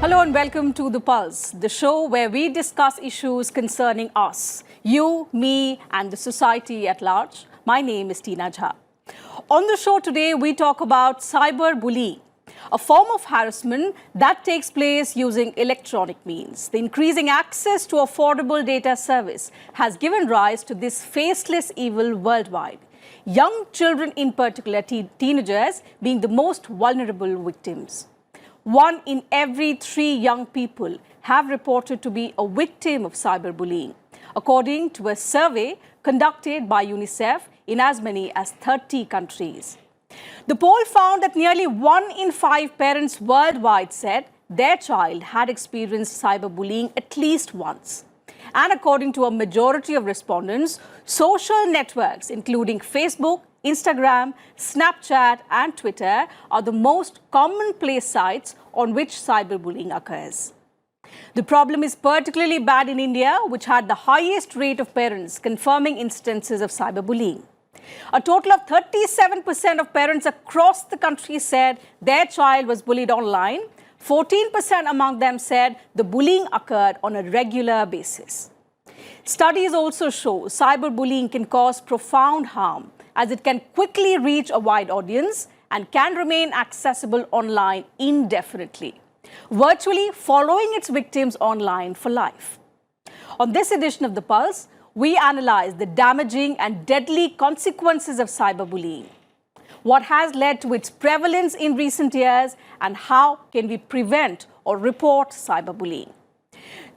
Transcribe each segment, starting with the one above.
Hello and welcome to The Pulse, the show where we discuss issues concerning us, you, me and the society at large. My name is Tina Jha. On the show today, we talk about cyberbullying, a form of harassment that takes place using electronic means. The increasing access to affordable data service has given rise to this faceless evil worldwide. Young children in particular, teenagers, being the most vulnerable victims. 1 in every 3 young people have reported to be a victim of cyberbullying, according to a survey conducted by UNICEF in as many as 30 countries. The poll found that nearly 1 in 5 parents worldwide said their child had experienced cyberbullying at least once. And according to a majority of respondents, social networks, including Facebook, Instagram, Snapchat and Twitter are the most commonplace sites on which cyberbullying occurs. The problem is particularly bad in India, which had the highest rate of parents confirming instances of cyberbullying. A total of 37% of parents across the country said their child was bullied online. 14% among them said the bullying occurred on a regular basis. Studies also show cyberbullying can cause profound harm, as it can quickly reach a wide audience and can remain accessible online indefinitely, virtually following its victims online for life. On this edition of The Pulse, we analyze the damaging and deadly consequences of cyberbullying, what has led to its prevalence in recent years, and how can we prevent or report cyberbullying.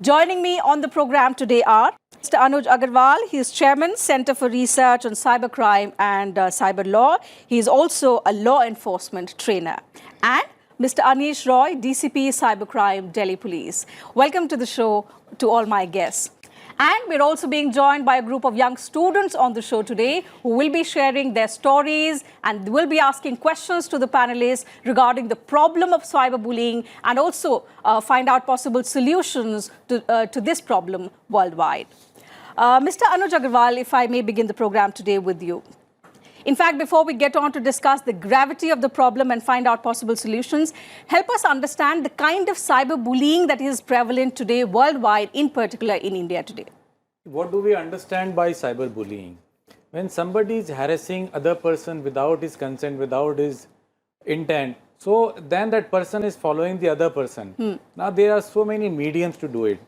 Joining me on the program today are Mr. Anuj Agarwal. He is Chairman, Center for Research on Cybercrime and Cyber Law. He is also a law enforcement trainer. And Mr. Anish Roy, DCP Cybercrime, Delhi Police. Welcome to the show to all my guests. And we're also being joined by a group of young students on the show today who will be sharing their stories and will be asking questions to the panelists regarding the problem of cyberbullying and also find out possible solutions to this problem worldwide. Mr. Anuj Agarwal, if I may begin the program today with you. In fact, before we get on to discuss the gravity of the problem and find out possible solutions, help us understand the kind of cyberbullying that is prevalent today worldwide, in particular in India today. What do we understand by cyberbullying? When somebody is harassing other person without his consent, without his intent, so then that person is following the other person. Now there are so many mediums to do it.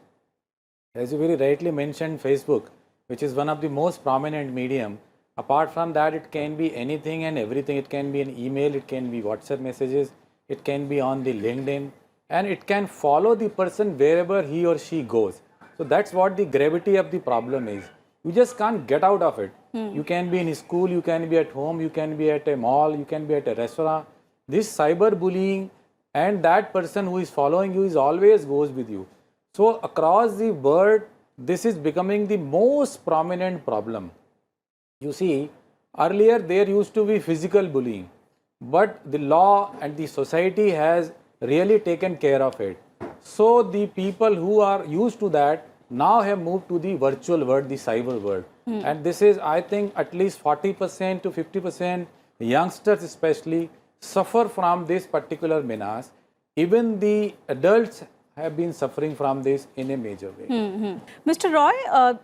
As you very rightly mentioned, Facebook, which is one of the most prominent medium. Apart from that, it can be anything and everything. It can be an email, it can be WhatsApp messages, it can be on the LinkedIn, and it can follow the person wherever he or she goes. So that's what the gravity of the problem is. You just can't get out of it. You can be in school, you can be at home, you can be at a mall, you can be at a restaurant. This cyberbullying and that person who is following you is always goes with you. So across the world, this is becoming the most prominent problem. You see, earlier there used to be physical bullying, but the law and the society has really taken care of it. So the people who are used to that now have moved to the virtual world, the cyber world. And this is, I think, at least 40% to 50% youngsters especially suffer from this particular menace. Even the adults have been suffering from this in a major way. Mr. Roy,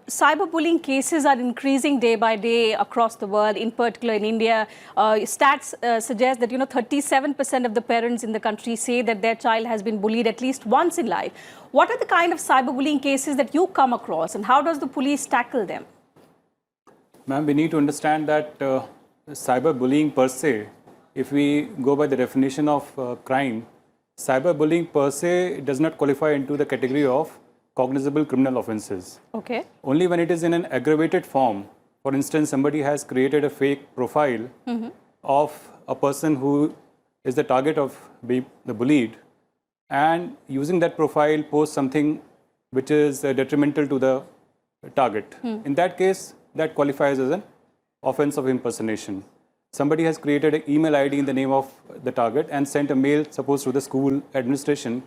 cyberbullying cases are increasing day by day across the world, in particular in India. Stats suggest that 37% of the parents in the country say that their child has been bullied at least once in life. What are the kind of cyberbullying cases that you come across, and how does the police tackle them? Ma'am, we need to understand that cyberbullying per se, if we go by the definition of crime, cyberbullying per se does not qualify into the category of cognizable criminal offences. Okay. Only when it is in an aggravated form. For instance, somebody has created a fake profile of a person who is the target of the bullied, and using that profile posts something which is detrimental to the target. In that case, that qualifies as an offence of impersonation. Somebody has created an email ID in the name of the target and sent a mail, suppose to the school administration,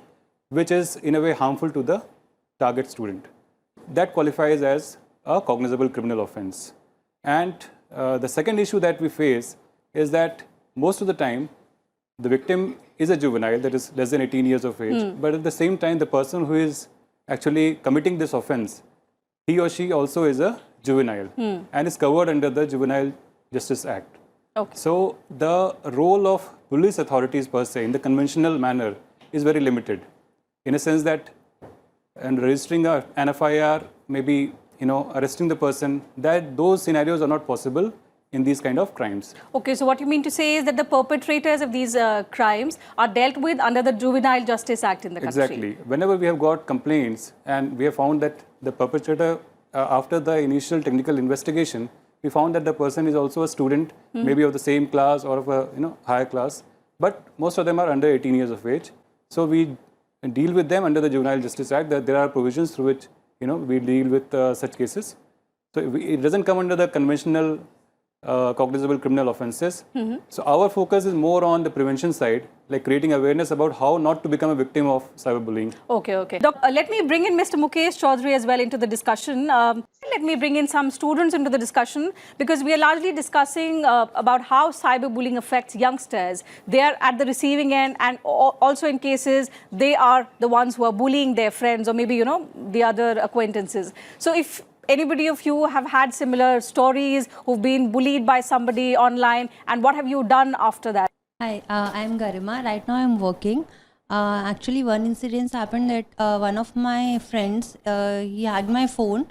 which is in a way harmful to the target student. That qualifies as a cognizable criminal offence. And the second issue that we face is that most of the time, the victim is a juvenile, that is less than 18 years of age, but at the same time, the person who is actually committing this offense, he or she also is a juvenile and is covered under the Juvenile Justice Act. Okay. So the role of police authorities per se in the conventional manner is very limited, in a sense that and registering an FIR, maybe arresting the person, that those scenarios are not possible in these kind of crimes. Okay, so what you mean to say is that the perpetrators of these crimes are dealt with under the Juvenile Justice Act in the country. Exactly. Whenever we have got complaints and we have found that the perpetrator, after the initial technical investigation, we found that the person is also a student, maybe of the same class or of a higher class, but most of them are under 18 years of age. So we deal with them under the Juvenile Justice Act. That there are provisions through which we deal with such cases. So it doesn't come under the conventional cognizable criminal offences. So our focus is more on the prevention side, like creating awareness about how not to become a victim of cyberbullying. Okay, okay. Doc, let me bring in Mr. Mukesh Chaudhary as well into the discussion. Let me bring in some students into the discussion, because we are largely discussing about how cyberbullying affects youngsters. They are at the receiving end, and also in cases they are the ones who are bullying their friends or maybe, the other acquaintances. So if anybody of you have had similar stories, who've been bullied by somebody online, and what have you done after that? Hi, I'm Garima. Right now I'm working. Actually, one incident happened that one of my friends, he hacked my phone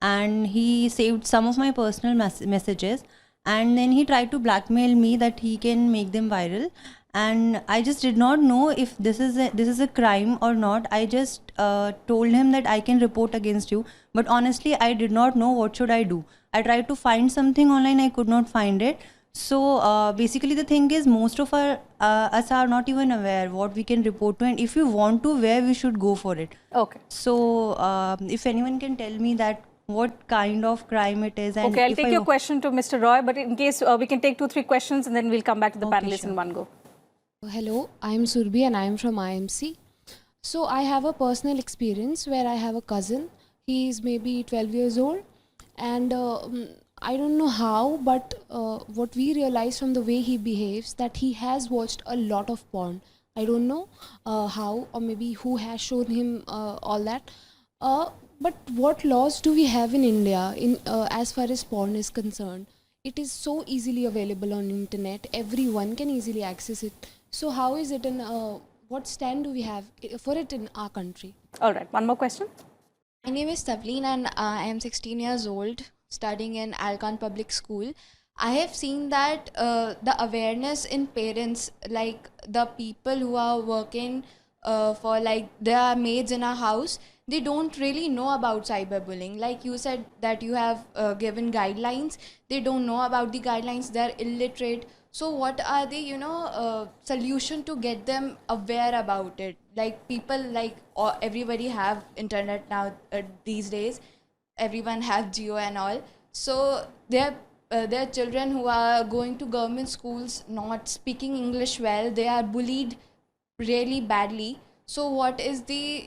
and he saved some of my personal messages, and then he tried to blackmail me that he can make them viral. And I just did not know if this is a crime or not. I just told him that I can report against you, but honestly I did not know what should I do. I tried to find something online, I could not find it. So basically the thing is, most of us are not even aware what we can report to, and if we want to, where we should go for it. Okay. So if anyone can tell me that what kind of crime it is. And okay, I'll take your question to Mr. Roy, but in case we can take 2-3 questions and then we'll come back to the panelists in one go. Hello, I am Surbi and I am from IMC. So I have a personal experience where I have a cousin. He is maybe 12 years old, and I don't know how, but what we realize from the way he behaves, that he has watched a lot of porn. I don't know how, or maybe who has shown him all that. But what laws do we have in India as far as porn is concerned? It is so easily available on internet. Everyone can easily access it. So how is it what stand do we have for it in our country? All right, one more question. My name is Tavleen and I am 16 years old, studying in Alcan Public School. I have seen that the awareness in parents, like the people who are working for like their maids in our house, they don't really know about cyberbullying. Like you said that you have given guidelines, they don't know about the guidelines, they're illiterate. So what are the solution to get them aware about it? Like people, like everybody have internet now these days, everyone have Jio and all. So there are children who are going to government schools not speaking English well, they are bullied really badly. So what is the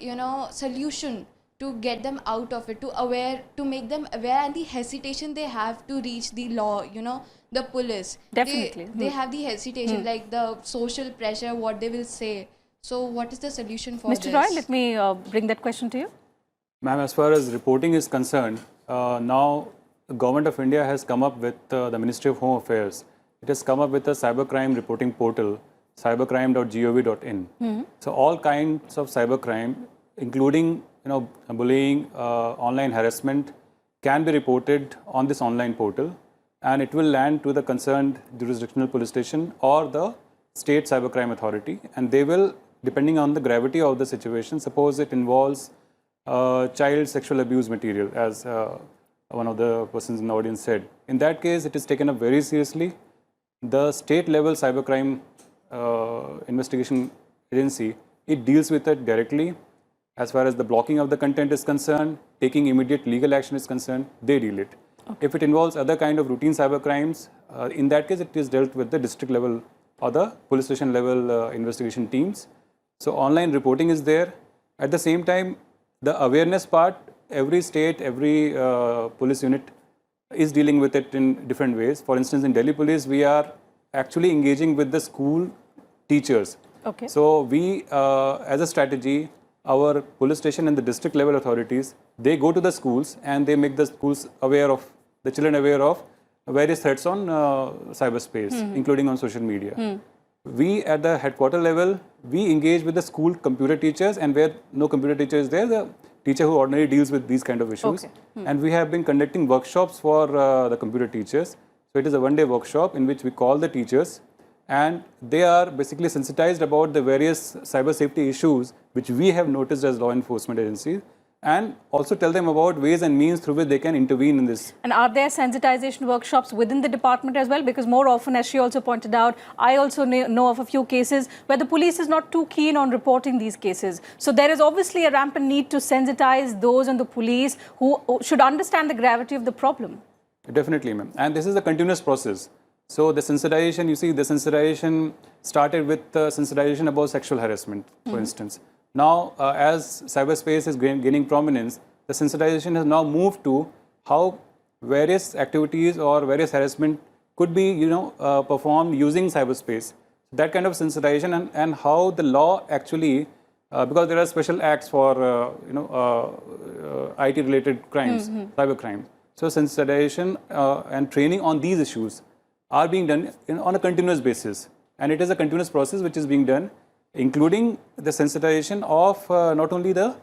solution to get them out of it, to make them aware, and the hesitation they have to reach the law, the police. Definitely. They have the hesitation, like the social pressure, what they will say. So what is the solution for Mr. this? Roy, let me bring that question to you. Ma'am, as far as reporting is concerned, now the Government of India has come up with the Ministry of Home Affairs. It has come up with a cybercrime reporting portal, cybercrime.gov.in. So all kinds of cybercrime, including bullying, online harassment, can be reported on this online portal, and it will land to the concerned jurisdictional police station or the state cybercrime authority, and they will, depending on the gravity of the situation, suppose it involves child sexual abuse material, as one of the persons in the audience said. In that case, it is taken up very seriously. The state level cybercrime investigation agency, it deals with it directly. As far as the blocking of the content is concerned, taking immediate legal action is concerned, they deal it. Okay. If it involves other kind of routine cyber crimes, in that case it is dealt with the district level or the police station level investigation teams. So online reporting is there. At the same time, the awareness part, every state, every police unit is dealing with it in different ways. For instance, in Delhi Police, we are actually engaging with the school teachers Okay. So we, as a strategy, our police station and the district level authorities, they go to the schools and they make the schools aware of, the children aware of various threats on cyberspace, including on social media. We at the headquarter level, we engage with the school computer teachers, and where no computer teacher is there, the teacher who ordinarily deals with these kind of issues. And we have been conducting workshops for the computer teachers. So it is a one-day workshop in which we call the teachers, and they are basically sensitized about the various cyber safety issues which we have noticed as law enforcement agencies, and also tell them about ways and means through which they can intervene in this. And are there sensitization workshops within the department as well? Because more often, as she also pointed out, I also know of a few cases where the police is not too keen on reporting these cases. So there is obviously a rampant need to sensitize those in the police who should understand the gravity of the problem. Definitely, ma'am. And this is a continuous process. So the sensitization, you see, the sensitization started with sensitization about sexual harassment, for instance. Now, as cyberspace is gaining prominence, the sensitization has now moved to how various activities or various harassment could be, performed using cyberspace. That kind of sensitization and how the law actually, because there are special acts for, IT-related crimes, cyber crimes. So sensitization and training on these issues are being done on a continuous basis. And it is a continuous process which is being done, including the sensitization of not only the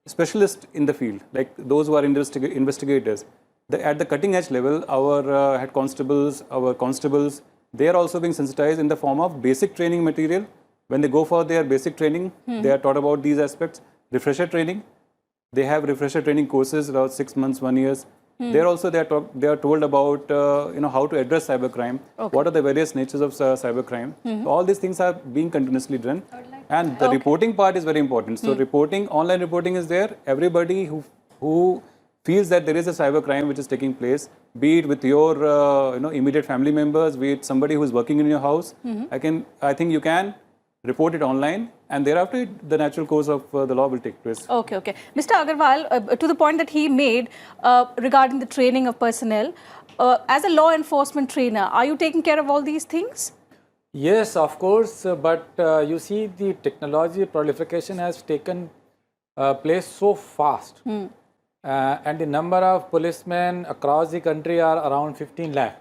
specialists in the field, like those who are investigators. At the cutting edge level, our head constables, our constables, they are also being sensitized in the form of basic training material. When they go for their basic training, they are taught about these aspects. Refresher training, they have refresher training courses about 6 months, 1 year. There also they are told about how to address cybercrime, what are the various natures of cybercrime. So all these things are being continuously done, and the reporting part is very important. So reporting, online reporting is there. Everybody who feels that there is a cybercrime which is taking place, be it with your immediate family members, be it somebody who is working in your house, I think you can report it online, and thereafter the natural course of the law will take place. Okay. Mr. Agarwal, to the point that he made regarding the training of personnel, as a law enforcement trainer, are you taking care of all these things? Yes, of course, but you see, the technology proliferation has taken place so fast, and the number of policemen across the country are around 15 lakh.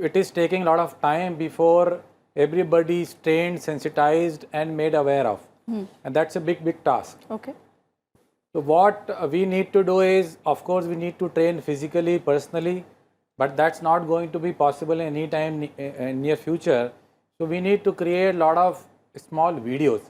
It is taking a lot of time before everybody is trained, sensitized and made aware of. And that's a big task. Okay. So what we need to do is, of course, we need to train physically, personally, but that's not going to be possible any time in near future. So we need to create a lot of small videos.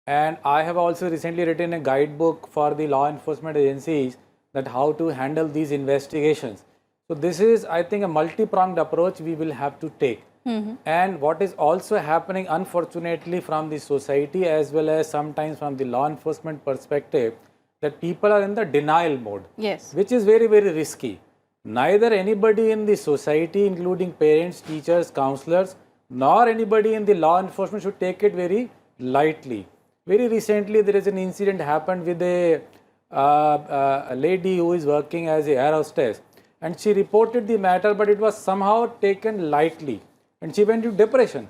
And I have also recently written a guidebook for the law enforcement agencies that how to handle these investigations. So this is, I think, a multi-pronged approach we will have to take. And what is also happening, unfortunately, from the society as well as sometimes from the law enforcement perspective, that people are in the denial mode, which is very risky. Neither anybody in the society, including parents, teachers, counselors, nor anybody in the law enforcement should take it very lightly. Very recently, there is an incident happened with a lady who is working as a air hostess, and she reported the matter, but it was somehow taken lightly. And she went into depression.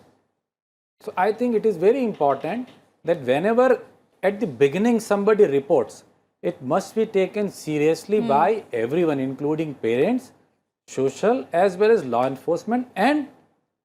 So I think it is very important that whenever at the beginning somebody reports, it must be taken seriously by everyone, including parents, social as well as law enforcement, and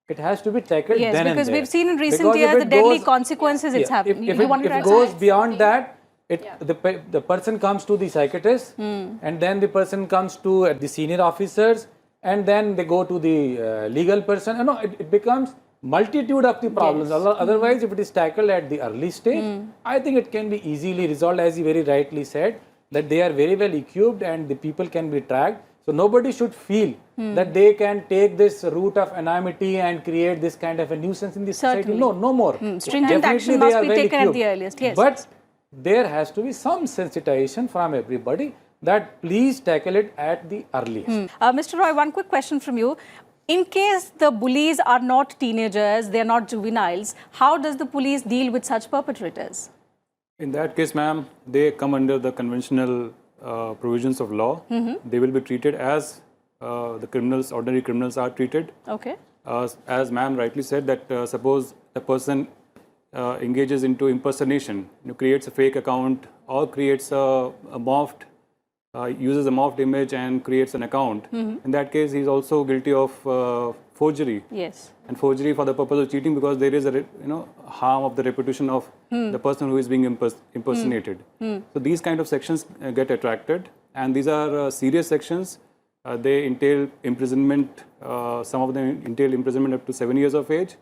it has to be tackled then and there. Because we've seen in recent years the deadly consequences it's happening. If it goes beyond that, the person comes to the psychiatrist, and then the person comes to the senior officers, and then they go to the legal person. No, it becomes multitude of the problems. Otherwise, if it is tackled at the early stage, I think it can be easily resolved, as you very rightly said, that they are very well equipped and the people can be tracked. So nobody should feel that they can take this route of anonymity and create this kind of a nuisance in the society. No more. Stringent action must be taken at the earliest. Yes. But there has to be some sensitization from everybody that please tackle it at the earliest. Mr. Roy, one quick question from you. In case the bullies are not teenagers, they are not juveniles, how does the police deal with such perpetrators? In that case, ma'am, they come under the conventional provisions of law. They will be treated as the criminals, ordinary criminals are treated. Okay. As ma'am rightly said, that suppose the person engages into impersonation, creates a fake account or creates a morphed, uses a morphed image and creates an account, in that case, he is also guilty of forgery. Yes. And forgery for the purpose of cheating, because there is a harm of the reputation of the person who is being impersonated. So these kind of sections get attracted, and these are serious sections. They entail imprisonment. Some of them entail imprisonment up to 7 years of age.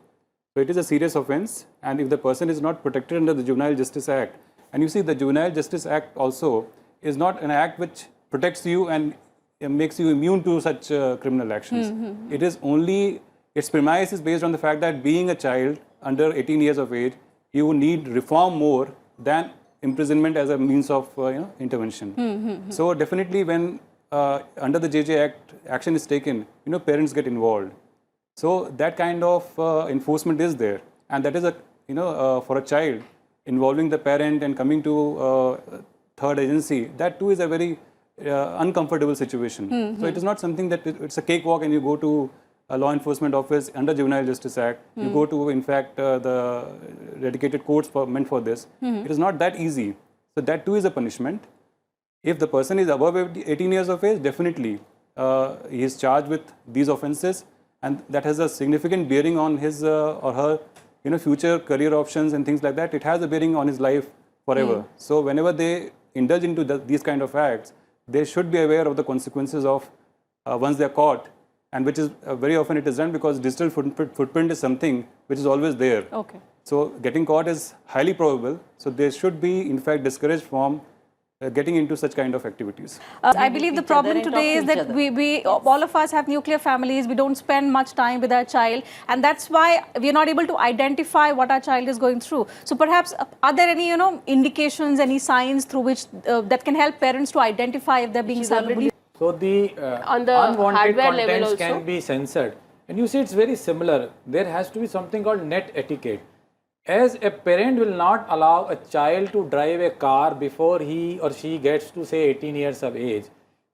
So it is a serious offence, and if the person is not protected under the Juvenile Justice Act, and you see the Juvenile Justice Act also is not an act which protects you and makes you immune to such criminal actions. It is only, its premise is based on the fact that being a child under 18 years of age, you need reform more than imprisonment as a means of intervention. So definitely when under the JJ Act action is taken, parents get involved. So that kind of enforcement is there, and that is for a child involving the parent and coming to third agency, that too is a very uncomfortable situation. So it is not something that it's a cakewalk and you go to a law enforcement office under Juvenile Justice Act. You go to, in fact, the dedicated courts meant for this. It is not that easy. So that too is a punishment. If the person is above 18 years of age, definitely he is charged with these offences, and that has a significant bearing on his or her future career options and things like that. It has a bearing on his life forever. So whenever they indulge into these kind of acts, they should be aware of the consequences of once they are caught, and which is very often it is done because digital footprint is something which is always there. Okay. So getting caught is highly probable. So they should be in fact discouraged from getting into such kind of activities. I believe the problem today is that we all of us have nuclear families. We don't spend much time with our child, and that's why we are not able to identify what our child is going through. So perhaps are there any indications, any signs through which that can help parents to identify if they're being cyberbullied? So the unwanted contents can be censored, and you see it's very similar. There has to be something called net etiquette. As a parent will not allow a child to drive a car before he or she gets to say 18 years of age,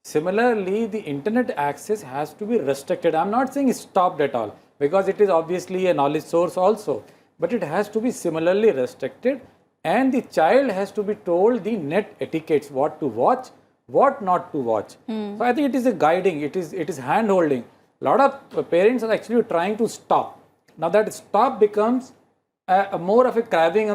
similarly the internet access has to be restricted. I'm not saying stopped at all, because it is obviously a knowledge source also, but it has to be similarly restricted, and the child has to be told the net etiquettes, what to watch, what not to watch. So I think it is a guiding, it is hand holding. A lot of parents are actually trying to stop. Now that stop becomes more of a craving,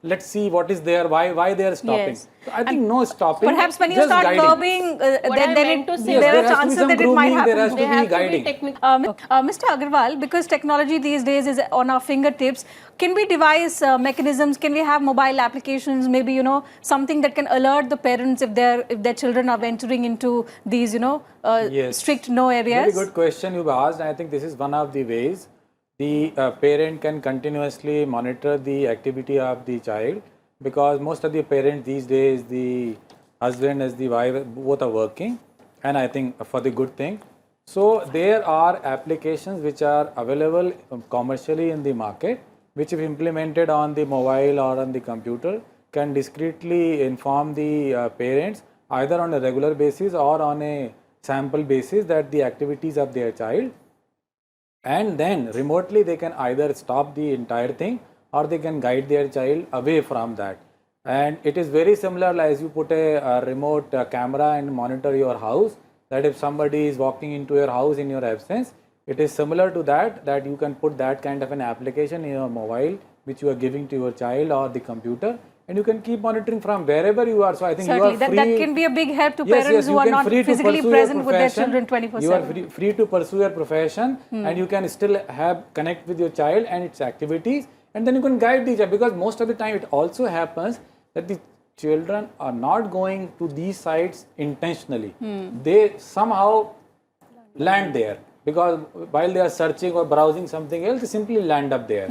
let's see what is there, why they are stopping. Yes. So I think no stopping. Perhaps when you just start guiding. curbing, there are chances that it grooming, might happen. There has to be guiding. Mr. Agarwal, because technology these days is on our fingertips, can we devise mechanisms? Can we have mobile applications? Maybe something that can alert the parents if their children are venturing into these strict no areas. Very good question you've asked. I think this is one of the ways. The parent can continuously monitor the activity of the child, because most of the parents these days, the husband as the wife, both are working, and I think for the good thing. So there are applications which are available commercially in the market, which if implemented on the mobile or on the computer can discreetly inform the parents either on a regular basis or on a sample basis that the activities of their child, and then remotely they can either stop the entire thing or they can guide their child away from that. And it is very similar as you put a remote camera and monitor your house, that if somebody is walking into your house in your absence, it is similar to that you can put that kind of an application in your mobile which you are giving to your child or the computer, and you can keep monitoring from wherever you are. So I think certainly, you are free. that can be a big help to parents who are not physically present with their children 24/7. You are free to pursue your profession, and you can still connect with your child and its activities, and then you can guide the child, because most of the time it also happens that the children are not going to these sites intentionally. They somehow land there, because while they are searching or browsing something else, they simply land up there.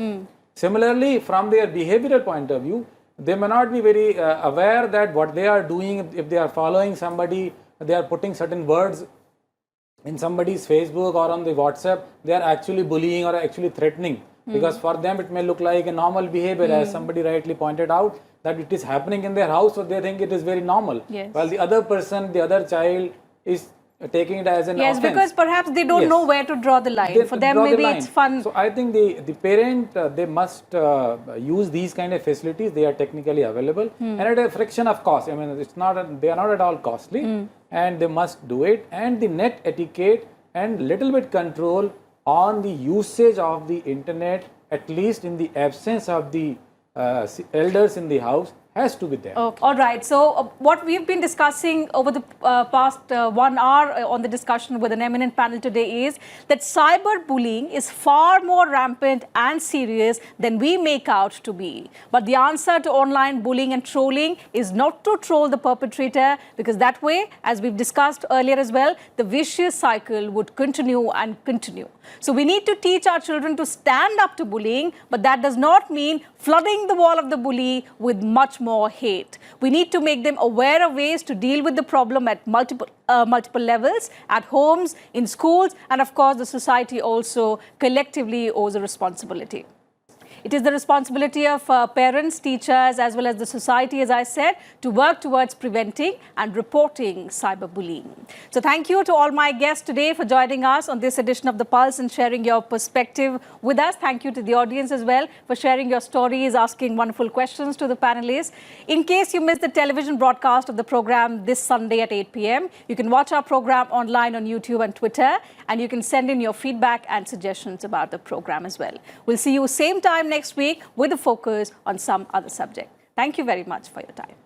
Similarly, from their behavioral point of view, they may not be very aware that what they are doing, if they are following somebody, they are putting certain words in somebody's Facebook or on the WhatsApp, they are actually bullying or actually threatening, because for them it may look like a normal behavior, as somebody rightly pointed out, that it is happening in their house, so they think it is very normal. Yes. While the other person, the other child is taking it as an Yes, offense. because perhaps they don't Yes. know where to draw the line. They For them, draw the maybe line. it's fun. So I think the parent, they must use these kind of facilities. They are technically available and at a fraction of cost. I mean, they are not at all costly, and they must do it. And the net etiquette and little bit control on the usage of the internet, at least in the absence of the elders in the house, has to be there. Okay. All right. So what we've been discussing over the past 1 hour on the discussion with an eminent panel today is that cyberbullying is far more rampant and serious than we make out to be. But the answer to online bullying and trolling is not to troll the perpetrator, because that way, as we've discussed earlier as well, the vicious cycle would continue and continue. So we need to teach our children to stand up to bullying, but that does not mean flooding the wall of the bully with much more hate. We need to make them aware of ways to deal with the problem at multiple levels, at homes, in schools, and of course the society also collectively owes a responsibility. It is the responsibility of parents, teachers, as well as the society, as I said, to work towards preventing and reporting cyberbullying. So thank you to all my guests today for joining us on this edition of The Pulse and sharing your perspective with us. Thank you to the audience as well for sharing your stories, asking wonderful questions to the panelists. In case you missed the television broadcast of the program this Sunday at 8 p.m., you can watch our program online on YouTube and Twitter, and you can send in your feedback and suggestions about the program as well. We'll see you same time next week with a focus on some other subject. Thank you very much for your time.